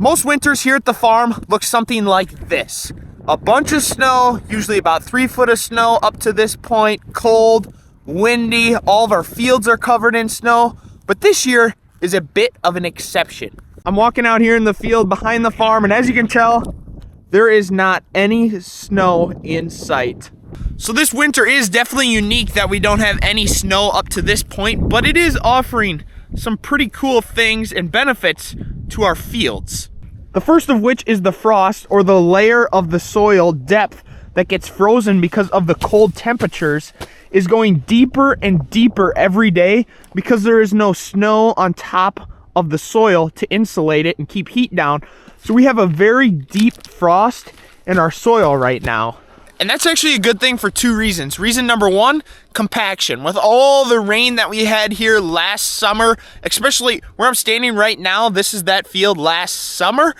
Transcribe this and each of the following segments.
Most winters here at the farm look something like this. A bunch of snow, usually about 3 foot of snow up to this point, cold, windy, all of our fields are covered in snow, but this year is a bit of an exception. I'm walking out here in the field behind the farm, and as you can tell, there is not any snow in sight. So this winter is definitely unique that we don't have any snow up to this point, but it is offering some pretty cool things and benefits to our fields. The first of which is the frost, or the layer of the soil depth that gets frozen because of the cold temperatures, is going deeper and deeper every day because there is no snow on top of the soil to insulate it and keep heat down. So we have a very deep frost in our soil right now. And that's actually a good thing for 2 reasons. Reason number 1, compaction. With all the rain that we had here last summer, especially where I'm standing right now, this is that field last summer.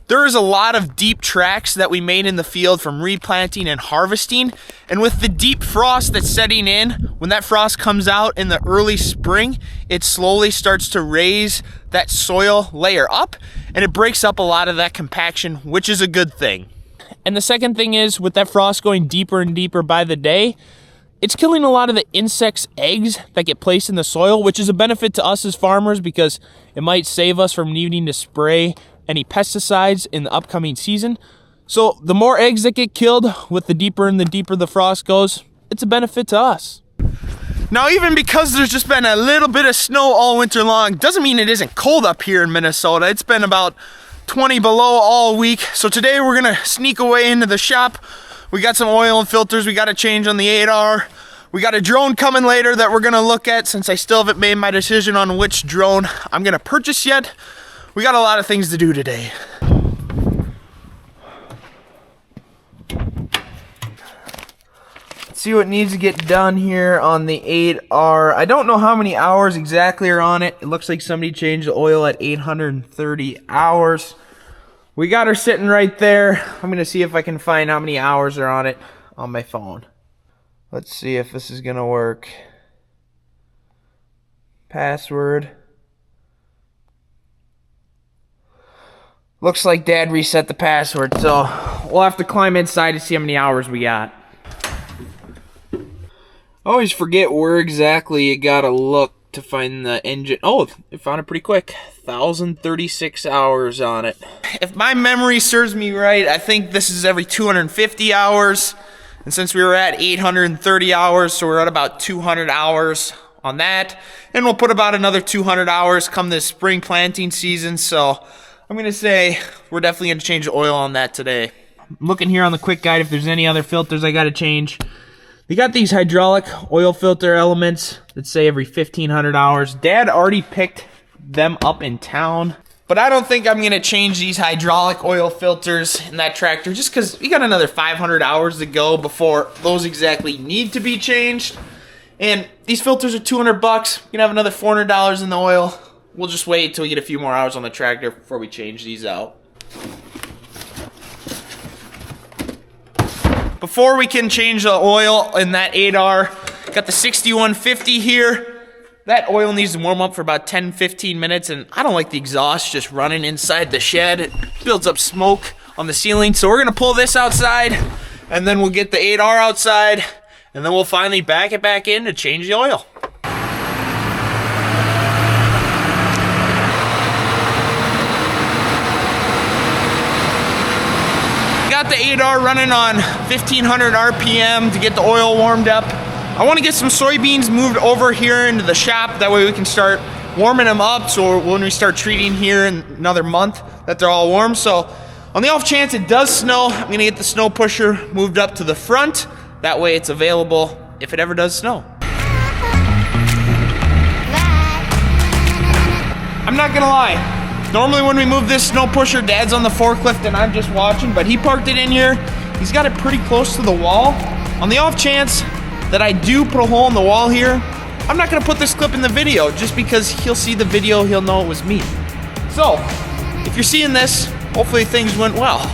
There is a lot of deep tracks that we made in the field from replanting and harvesting. And with the deep frost that's setting in, when that frost comes out in the early spring, it slowly starts to raise that soil layer up, and it breaks up a lot of that compaction, which is a good thing. And the second thing is, with that frost going deeper and deeper by the day, it's killing a lot of the insects' eggs that get placed in the soil, which is a benefit to us as farmers because it might save us from needing to spray any pesticides in the upcoming season. So the more eggs that get killed with the deeper the frost goes, it's a benefit to us. Now, even because there's just been a little bit of snow all winter long, doesn't mean it isn't cold up here in Minnesota. It's been about 20 below all week. So today we're gonna sneak away into the shop. We got some oil and filters we gotta change on the 8R. We got a drone coming later that we're gonna look at, since I still haven't made my decision on which drone I'm gonna purchase yet. We got a lot of things to do today. Let's see what needs to get done here on the 8R. I don't know how many hours exactly are on it. It looks like somebody changed the oil at 830 hours. We got her sitting right there. I'm gonna see if I can find how many hours are on it on my phone. Let's see if this is gonna work. Password. Looks like Dad reset the password, so we'll have to climb inside to see how many hours we got. I always forget where exactly you gotta look to find the engine. Oh, I found it pretty quick. 1,036 hours on it. If my memory serves me right, I think this is every 250 hours. And since we were at 830 hours, so we're at about 200 hours on that. And we'll put about another 200 hours come this spring planting season. So I'm gonna say we're definitely gonna change the oil on that today. I'm looking here on the quick guide if there's any other filters I gotta change. We got these hydraulic oil filter elements that say every 1,500 hours. Dad already picked them up in town, but I don't think I'm gonna change these hydraulic oil filters in that tractor just because we got another 500 hours to go before those exactly need to be changed. And these filters are 200 bucks. We're gonna have another $400 in the oil. We'll just wait until we get a few more hours on the tractor before we change these out. Before we can change the oil in that 8R, got the 6150 here. That oil needs to warm up for about 10-15 minutes, and I don't like the exhaust just running inside the shed. It builds up smoke on the ceiling, so we're gonna pull this outside, and then we'll get the 8R outside, and then we'll finally back it back in to change the oil. Got the 8R running on 1,500 RPM to get the oil warmed up. I want to get some soybeans moved over here into the shop. That way we can start warming them up, so when we start treating here in another month that they're all warm. So on the off chance it does snow, I'm going to get the snow pusher moved up to the front. That way it's available if it ever does snow. I'm not going to lie. Normally when we move this snow pusher, Dad's on the forklift and I'm just watching, but he parked it in here. He's got it pretty close to the wall. On the off chance that I do put a hole in the wall here, I'm not gonna put this clip in the video just because he'll see the video, he'll know it was me. So, if you're seeing this, hopefully things went well.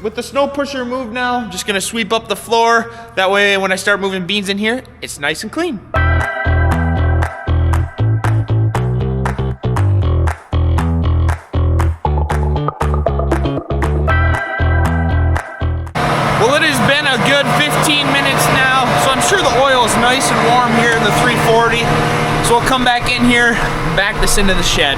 with the snow pusher removed now, I'm just gonna sweep up the floor. That way when I start moving beans in here, it's nice and clean. Well, it has been a good 15 minutes now, so I'm sure the oil is nice and warm here in the 340. So we'll come back in here and back this into the shed.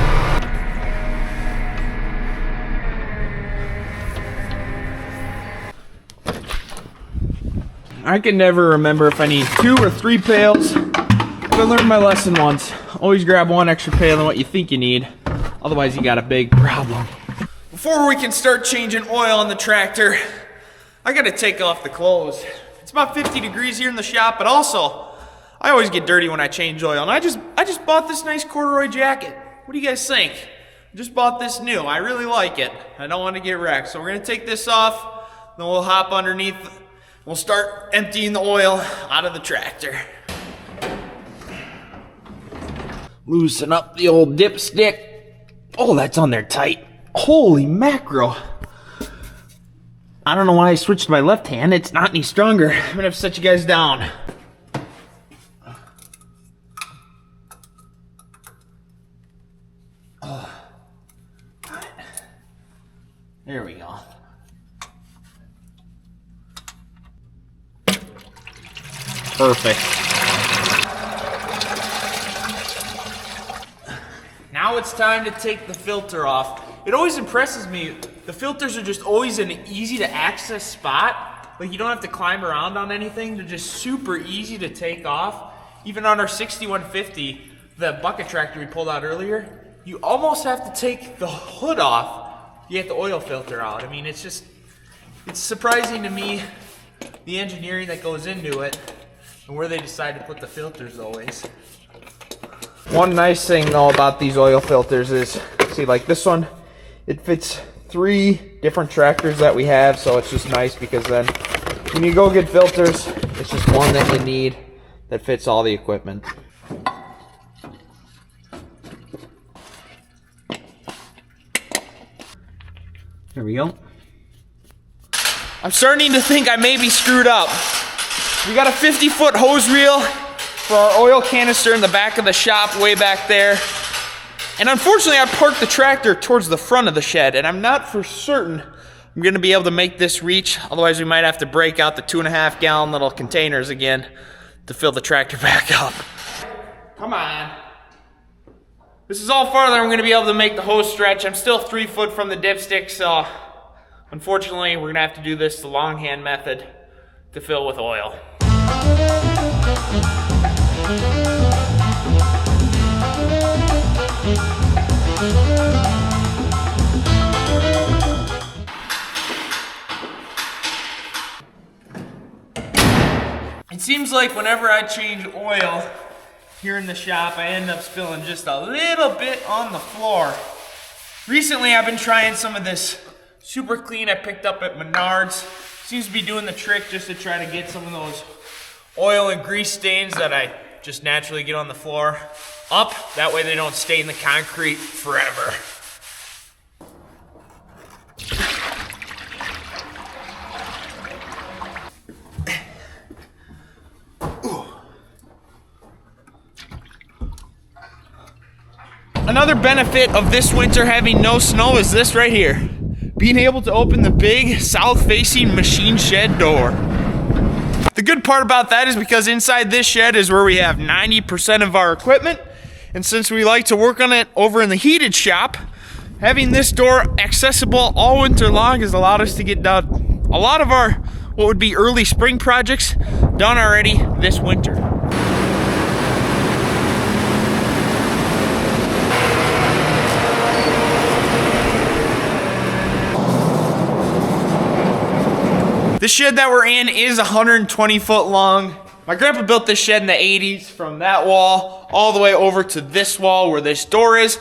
I can never remember if I need 2 or 3 pails. But I learned my lesson once. Always grab 1 extra pail than what you think you need. Otherwise you got a big problem. Before we can start changing oil on the tractor, I gotta take off the clothes. It's about 50 degrees here in the shop, but also, I always get dirty when I change oil. And I just bought this nice corduroy jacket. What do you guys think? I just bought this new. I really like it. I don't want to get wrecked. So we're gonna take this off, then we'll hop underneath. We'll start emptying the oil out of the tractor. Loosen up the old dipstick. Oh, that's on there tight. Holy mackerel. I don't know why I switched to my left hand. It's not any stronger. I'm gonna have to set you guys down. Oh. There we go. Perfect. Now it's time to take the filter off. It always impresses me. The filters are just always an easy to access spot. Like you don't have to climb around on anything. They're just super easy to take off. Even on our 6150, the bucket tractor we pulled out earlier, you almost have to take the hood off to get the oil filter out. I mean, it's surprising to me, the engineering that goes into it and where they decide to put the filters always. One nice thing though about these oil filters is, see like this one, it fits 3 different tractors that we have, so it's just nice because then when you go get filters, it's just one that you need that fits all the equipment. There we go. I'm starting to think I may be screwed up. We got a 50-foot hose reel for our oil canister in the back of the shop way back there. And unfortunately, I parked the tractor towards the front of the shed, and I'm not for certain I'm gonna be able to make this reach. Otherwise, we might have to break out the 2.5 gallon little containers again to fill the tractor back up. Come on. This is all farther I'm gonna be able to make the hose stretch. I'm still 3 foot from the dipstick, so unfortunately, we're gonna have to do this the longhand method to fill with oil. It seems like whenever I change oil here in the shop, I end up spilling just a little bit on the floor. Recently, I've been trying some of this Super Clean I picked up at Menards. Seems to be doing the trick just to try to get some of those oil and grease stains that I just naturally get on the floor up. That way they don't stain the concrete forever. Another benefit of this winter having no snow is this right here. Being able to open the big south-facing machine shed door. The good part about that is because inside this shed is where we have 90% of our equipment. And since we like to work on it over in the heated shop, having this door accessible all winter long has allowed us to get done a lot of our, what would be early spring projects, done already this winter. The shed that we're in is 120 foot long. My grandpa built this shed in the 80s from that wall all the way over to this wall where this door is.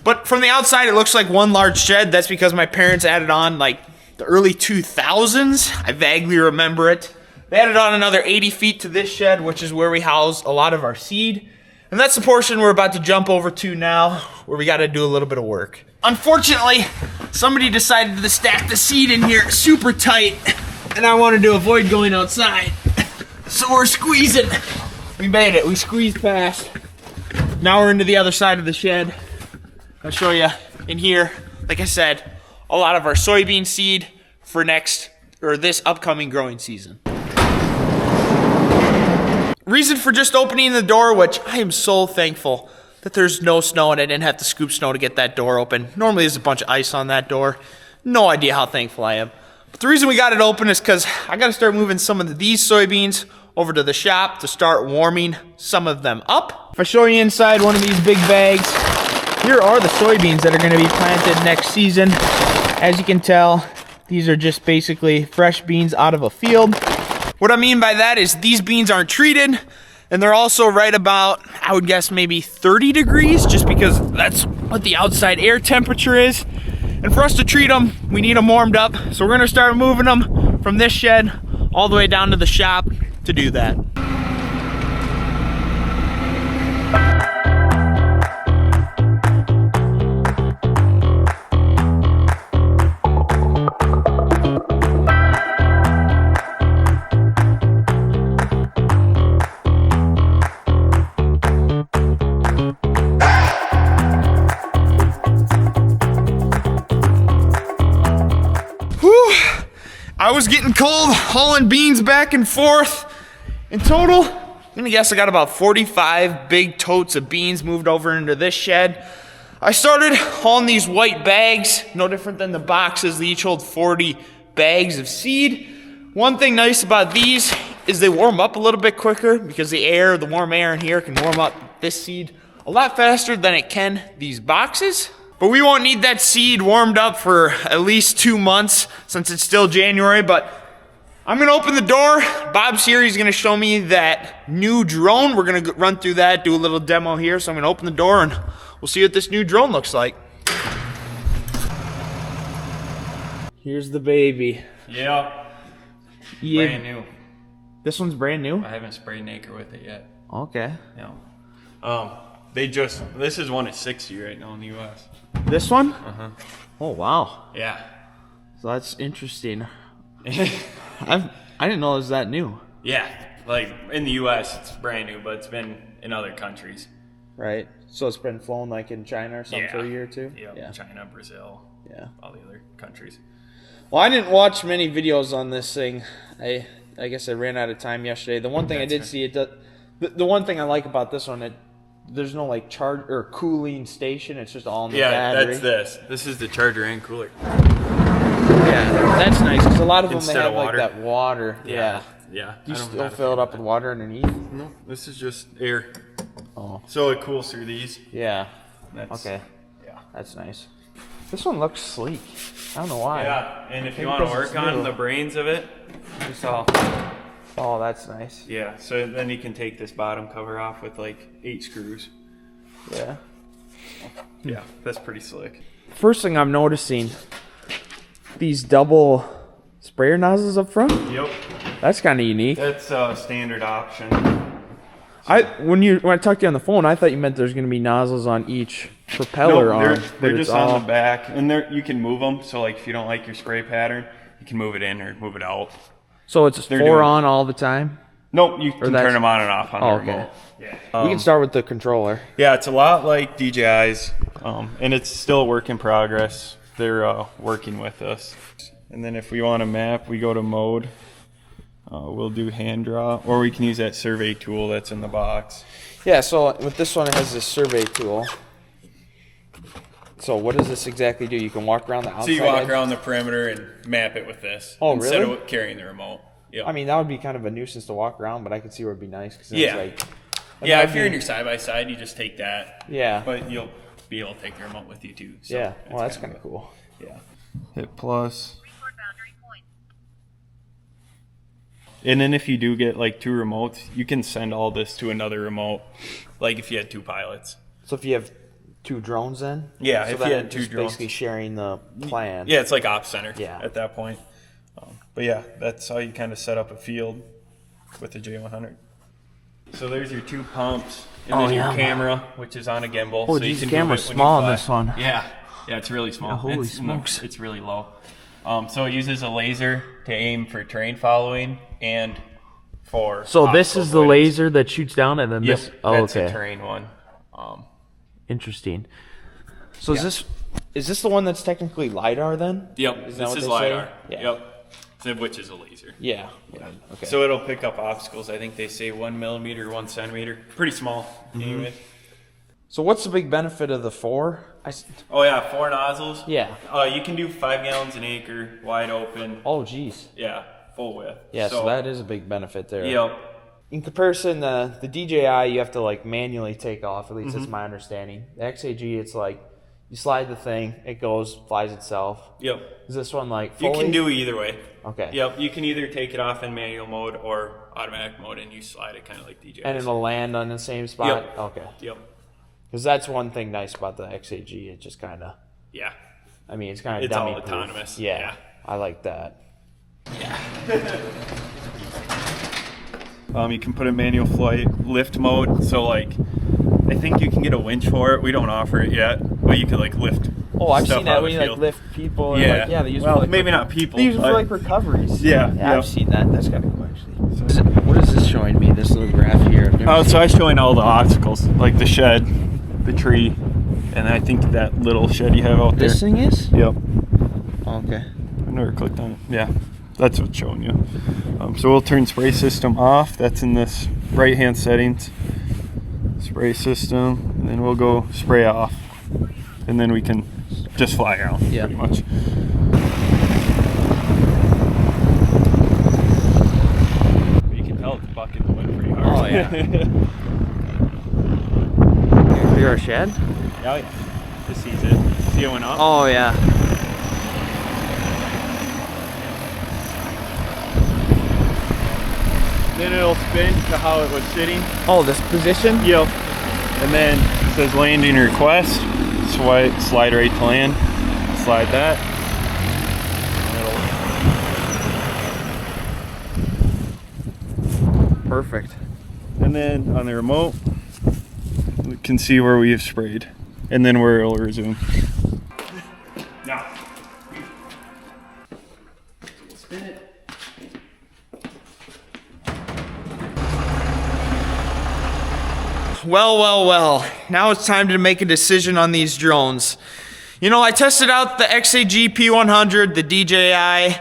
But from the outside, it looks like one large shed. That's because my parents added on like the early 2000s. I vaguely remember it. They added on another 80 feet to this shed, which is where we house a lot of our seed. And that's the portion we're about to jump over to now, where we got to do a little bit of work. Unfortunately, somebody decided to stack the seed in here super tight, and I wanted to avoid going outside. So we're squeezing. We made it, we squeezed past. Now we're into the other side of the shed. I'll show you in here, like I said, a lot of our soybean seed for this upcoming growing season. Reason for just opening the door, which I am so thankful that there's no snow and I didn't have to scoop snow to get that door open. Normally there's a bunch of ice on that door. No idea how thankful I am. But the reason we got it open is because I got to start moving some of these soybeans over to the shop to start warming some of them up. If I show you inside one of these big bags, here are the soybeans that are going to be planted next season. As you can tell, these are just basically fresh beans out of a field. What I mean by that is these beans aren't treated, and they're also right about, I would guess, maybe 30 degrees, just because that's what the outside air temperature is. And for us to treat them, we need them warmed up. So we're gonna start moving them from this shed all the way down to the shop to do that. I was getting cold hauling beans back and forth. In total, I'm gonna guess I got about 45 big totes of beans moved over into this shed. I started hauling these white bags, no different than the boxes. They each hold 40 bags of seed. One thing nice about these is they warm up a little bit quicker because the warm air in here can warm up this seed a lot faster than it can these boxes. But we won't need that seed warmed up for at least 2 months since it's still January. But I'm gonna open the door. Bob's here, he's gonna show me that new drone. We're gonna run through that, do a little demo here. So I'm gonna open the door and we'll see what this new drone looks like. Here's the baby. Yeah. Brand new. This one's brand new? I haven't sprayed an acre with it yet. Okay. Yeah. This is one at 60 right now in the US. This one? Uh-huh. Oh, wow. Yeah. So that's interesting. I didn't know it was that new. Yeah. Like in the US, it's brand new, but it's been in other countries. Right. So it's been flown like in China or something for a year or two? Yep. Yeah. China, Brazil. Yeah. All the other countries. Well, I didn't watch many videos on this thing. I guess I ran out of time yesterday. The one thing I did see, the one thing I like about this one, there's no like charge or cooling station. It's just all in the battery. Yeah, that's this. This is the charger and cooler. Yeah, that's nice because a lot of them they have like that water. Yeah. Do you still fill it up with water underneath? No, this is just air. Oh. So it cools through these. Yeah. Okay. Yeah. That's nice. This one looks sleek. I don't know why. Yeah, and if you want to work on the brains of it, just all. Oh, that's nice. Yeah, so then you can take this bottom cover off with like 8 screws. Yeah. Yeah, that's pretty slick. First thing I'm noticing, these double sprayer nozzles up front. Yep. That's kind of unique. That's a standard option. When I talked to you on the phone, I thought you meant there's going to be nozzles on each propeller arm. They're just on the back, and you can move them. So like if you don't like your spray pattern, you can move it in or move it out. So it's 4 on all the time? Nope, you can turn them on and off on the remote. Yeah. We can start with the controller. Yeah, it's a lot like DJI's, and it's still a work in progress. They're working with us. And then if we want to map, we go to mode. We'll do hand draw, or we can use that survey tool that's in the box. Yeah, so with this one, it has this survey tool. So what does this exactly do? You can walk around the outside. So you walk around the perimeter and map it with this. Oh, instead really? of carrying the remote. Yep. I mean, that would be kind of a nuisance to walk around, but I could see where it'd be nice. Cause yeah. It's like, yeah, if you're in your side-by-side, you just take that. Yeah. But you'll be able to take the remote with you, too. So yeah, well, that's kind of cool. Yeah. Hit plus. And then if you do get like 2 remotes, you can send all this to another remote, like if you had 2 pilots. So if you have 2 drones then? Yeah, so if you had 2 drones. Basically sharing the plan. Yeah, it's like Ops Center yeah. at that point. But yeah, that's how you kind of set up a field with the J100. So there's your 2 pumps, and then your camera, which is on a gimbal. Oh, so geez, the camera's small on this one. Yeah. Yeah, it's really small. Yeah, holy it's, smokes. It's really low. So it uses a laser to aim for terrain following and for. So this is the avoidance. laser that shoots down, and then Yep, this. that's Okay. a terrain one. Interesting. So is this the one that's technically LiDAR then? Yep, Is that this what is they LiDAR. say? Yeah. Yep, which is a laser. Yeah. Okay. So it'll pick up obstacles. I think they say 1 millimeter, 1 centimeter. Pretty small. Anyway. So what's the big benefit of the 4? Oh yeah, 4 nozzles. Yeah. You can do 5 gallons an acre, wide open. Oh geez. Yeah, full width. Yeah. So that is a big benefit there. Yep. In comparison, the DJI you have to like manually take off. At least that's my understanding. The XAG, it's like you slide the thing, it goes, flies itself. Yep. Is this one like fully? You can do either way. Okay. Yep. You can either take it off in manual mode or automatic mode, and you slide it kind of like DJI. And it'll land on the same spot. Yep. Okay. Yep. Because that's one thing nice about the XAG. It just kind of. Yeah. I mean, it's kind of It's all dummy-proof. autonomous. Yeah, Yeah. I like that. You can put a manual flight lift mode. So like, I think you can get a winch for it. We don't offer it yet, but you could like lift. Oh, I've stuff seen out that of when the you like field. lift people. And, Yeah. like, yeah, they use it Well, for, like, maybe not people. They use it for but- like recoveries. Yeah, yeah, yep. I've seen that. That's kind of cool actually. What is this showing me? This little graph here. I've never Oh, seen so I was showing all the obstacles, like the shed, the tree, and I think that little shed you have out there. This thing is? Yep. Okay. I've never clicked on it. Yeah, that's what's showing you. So we'll turn spray system off. That's in this right-hand settings. Spray system, and then we'll go spray off, and then we can just fly out. Yeah. Pretty much. You can tell it's bucking the wind pretty hard. Oh, yeah. Clear our shed? Oh yeah. Just sees it. See it went up? Oh yeah. Then it'll spin to how it was sitting. Oh, this position? Yep. And then it says landing request. Slide right to land. Slide that. Perfect. And then on the remote, we can see where we have sprayed. And then where it'll resume. Now. Spin it. Well. Now it's time to make a decision on these drones. You know, I tested out the XAG P100, the DJI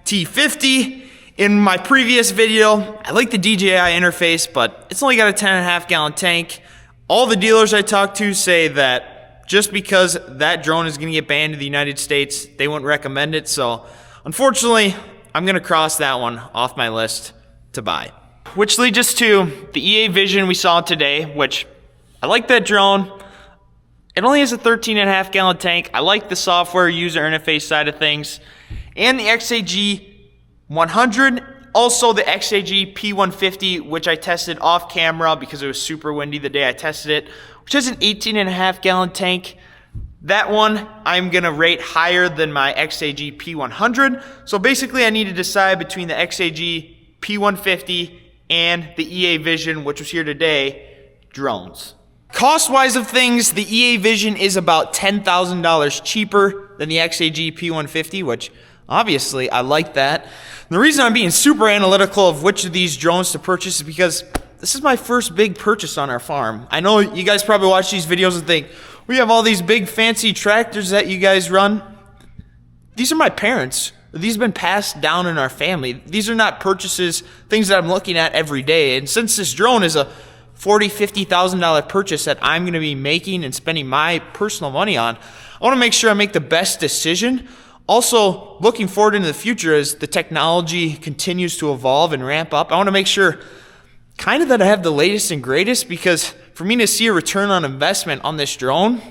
T50 in my previous video. I like the DJI interface, but it's only got a 10.5 gallon tank. All the dealers I talked to say that just because that drone is going to get banned in the United States, they wouldn't recommend it. So unfortunately, I'm going to cross that one off my list to buy. Which leads us to the EA Vision we saw today, which I like that drone. It only has a 13.5 gallon tank. I like the software user interface side of things. And the XAG 100, also the XAG P150, which I tested off camera because it was super windy the day I tested it, which has an 18.5 gallon tank. That one I'm gonna rate higher than my XAG P100. So basically I need to decide between the XAG P150 and the EA Vision, which was here today, drones. Cost-wise of things, the EA Vision is about $10,000 cheaper than the XAG P150, which obviously I like that. And the reason I'm being super analytical of which of these drones to purchase is because this is my first big purchase on our farm. I know you guys probably watch these videos and think, we have all these big fancy tractors that you guys run. These are my parents. These have been passed down in our family. These are not purchases, things that I'm looking at every day. And since this drone is a $40,000, $50,000 purchase that I'm going to be making and spending my personal money on, I want to make sure I make the best decision. Also, looking forward into the future as the technology continues to evolve and ramp up, I want to make sure kind of that I have the latest and greatest, because for me to see a return on investment on this drone,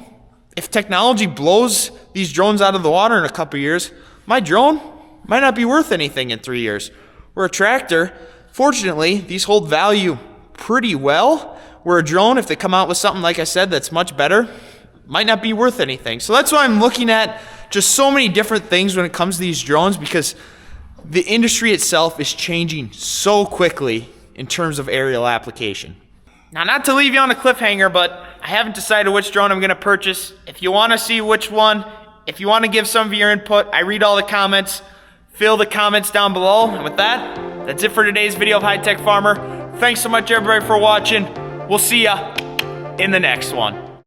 if technology blows these drones out of the water in a couple years, my drone might not be worth anything in 3 years. Where a tractor, fortunately, these hold value pretty well. Where a drone, if they come out with something, like I said, that's much better, might not be worth anything. So that's why I'm looking at just so many different things when it comes to these drones, because the industry itself is changing so quickly in terms of aerial application. Now, not to leave you on a cliffhanger, but I haven't decided which drone I'm going to purchase. If you want to see which one if you want to give some of your input, I read all the comments. Fill the comments down below. And with that, that's it for today's video of HiTech Farmer. Thanks so much, everybody, for watching. We'll see ya in the next one.